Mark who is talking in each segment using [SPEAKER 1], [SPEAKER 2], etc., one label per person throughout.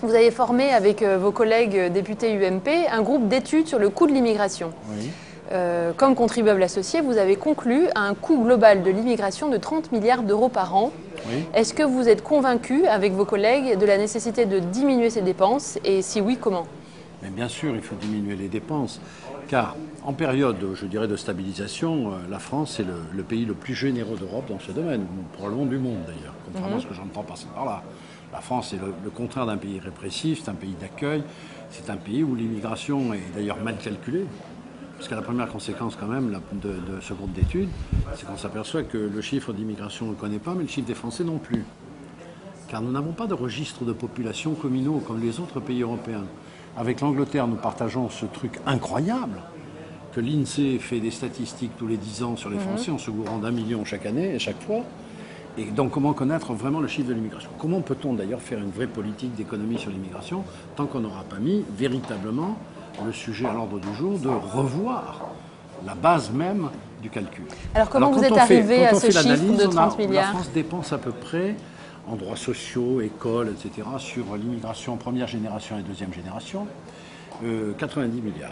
[SPEAKER 1] vous avez formé avec vos collègues députés UMP un groupe d'études sur le coût de l'immigration.
[SPEAKER 2] Oui.
[SPEAKER 1] Comme contribuable associé, vous avez conclu à un coût global de l'immigration de 30 milliards d'euros par an.
[SPEAKER 2] Oui.
[SPEAKER 1] Est-ce que vous êtes convaincu avec vos collègues de la nécessité de diminuer ces dépenses et si oui, comment?
[SPEAKER 2] Mais bien sûr, il faut diminuer les dépenses, car en période, je dirais, de stabilisation, la France est le pays le plus généreux d'Europe dans ce domaine, probablement du monde d'ailleurs, contrairement à ce que j'entends passer par là. La France est le contraire d'un pays répressif, c'est un pays d'accueil, c'est un pays où l'immigration est d'ailleurs mal calculée. Parce que la première conséquence quand même de ce groupe d'études, c'est qu'on s'aperçoit que le chiffre d'immigration on ne le connaît pas, mais le chiffre des Français non plus. Car nous n'avons pas de registre de population communaux comme les autres pays européens. Avec l'Angleterre, nous partageons ce truc incroyable que l'INSEE fait des statistiques tous les 10 ans sur les Français en se gourant d'1 million chaque année et chaque fois. Et donc comment connaître vraiment le chiffre de l'immigration? Comment peut-on d'ailleurs faire une vraie politique d'économie sur l'immigration tant qu'on n'aura pas mis véritablement le sujet à l'ordre du jour de revoir la base même du calcul.
[SPEAKER 1] Alors comment vous êtes arrivé à ce chiffre de 30 milliards?
[SPEAKER 2] La France dépense à peu près, en droits sociaux, écoles, etc., sur l'immigration première génération et deuxième génération, 90 milliards.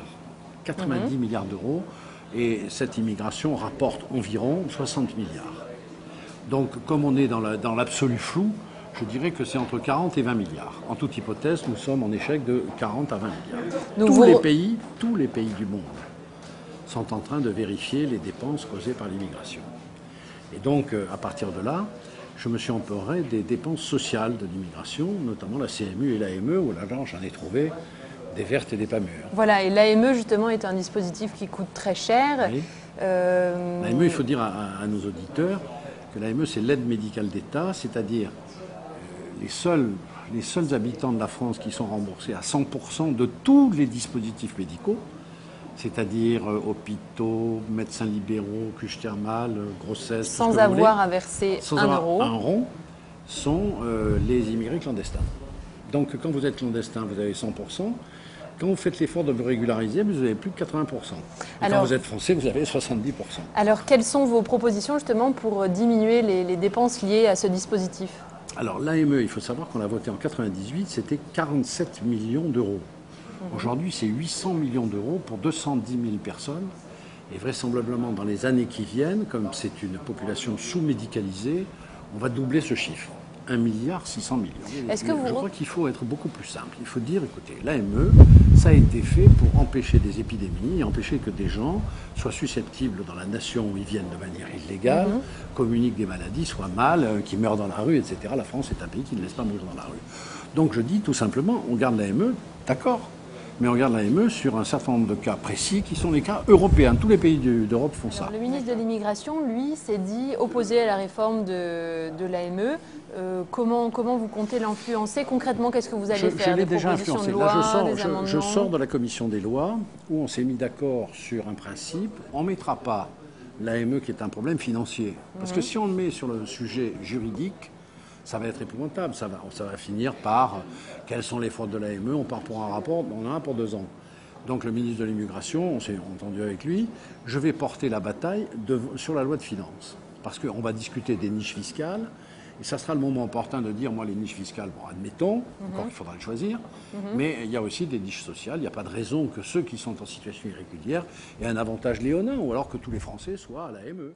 [SPEAKER 2] 90 milliards d'euros. Et cette immigration rapporte environ 60 milliards. Donc comme on est dans l'absolu flou, je dirais que c'est entre 40 et 20 milliards. En toute hypothèse, nous sommes en échec de 40 à 20 milliards.
[SPEAKER 1] Donc
[SPEAKER 2] tous les pays du monde sont en train de vérifier les dépenses causées par l'immigration. Et donc, à partir de là, je me suis emparé des dépenses sociales de l'immigration, notamment la CMU et l'AME, où là, j'en ai trouvé des vertes et des pas mûres.
[SPEAKER 1] Voilà, et l'AME, justement, est un dispositif qui coûte très cher.
[SPEAKER 2] Oui. L'AME, il faut dire à nos auditeurs que l'AME, c'est l'aide médicale d'État, c'est-à-dire les seuls habitants de la France qui sont remboursés à 100% de tous les dispositifs médicaux, c'est-à-dire hôpitaux, médecins libéraux, cuches thermales, grossesse,
[SPEAKER 1] sans avoir à verser
[SPEAKER 2] sans
[SPEAKER 1] un
[SPEAKER 2] avoir
[SPEAKER 1] euro,
[SPEAKER 2] un rond, sont les immigrés clandestins. Donc quand vous êtes clandestin, vous avez 100%. Quand vous faites l'effort de vous régulariser, vous avez plus de 80%. Et quand vous êtes français, vous avez 70%.
[SPEAKER 1] Alors quelles sont vos propositions justement pour diminuer les dépenses liées à ce dispositif?
[SPEAKER 2] Alors l'AME, il faut savoir qu'on l'a voté en 98, c'était 47 millions d'euros. Aujourd'hui, c'est 800 millions d'euros pour 210 000 personnes. Et vraisemblablement, dans les années qui viennent, comme c'est une population sous-médicalisée, on va doubler ce chiffre. 1,6 milliard. Je crois qu'il faut être beaucoup plus simple. Il faut dire, écoutez, l'AME, ça a été fait pour empêcher des épidémies, empêcher que des gens soient susceptibles dans la nation où ils viennent de manière illégale, communiquent des maladies, soient mal, qui meurent dans la rue, etc. La France est un pays qui ne laisse pas mourir dans la rue. Donc je dis tout simplement, on garde l'AME, d'accord, mais on regarde l'AME sur un certain nombre de cas précis qui sont les cas européens. Tous les pays d'Europe font ça.
[SPEAKER 1] Alors, le ministre de l'Immigration, lui, s'est dit opposé à la réforme de l'AME. Comment vous comptez l'influencer concrètement? Qu'est-ce que vous allez faire?
[SPEAKER 2] Je l'ai déjà influencé.
[SPEAKER 1] Là,
[SPEAKER 2] je sors de la commission des lois où on s'est mis d'accord sur un principe. On ne mettra pas l'AME qui est un problème financier. Parce que si on le met sur le sujet juridique, ça va être épouvantable. Ça va finir par quelles sont les fautes de l'AME. On part pour un rapport, on en a pour 2 ans. Donc le ministre de l'Immigration, on s'est entendu avec lui, je vais porter la bataille sur la loi de finances. Parce qu'on va discuter des niches fiscales. Et ça sera le moment opportun de dire, moi, les niches fiscales, bon, admettons, encore qu'il faudra le choisir, mais il y a aussi des niches sociales. Il n'y a pas de raison que ceux qui sont en situation irrégulière aient un avantage léonin, ou alors que tous les Français soient à l'AME.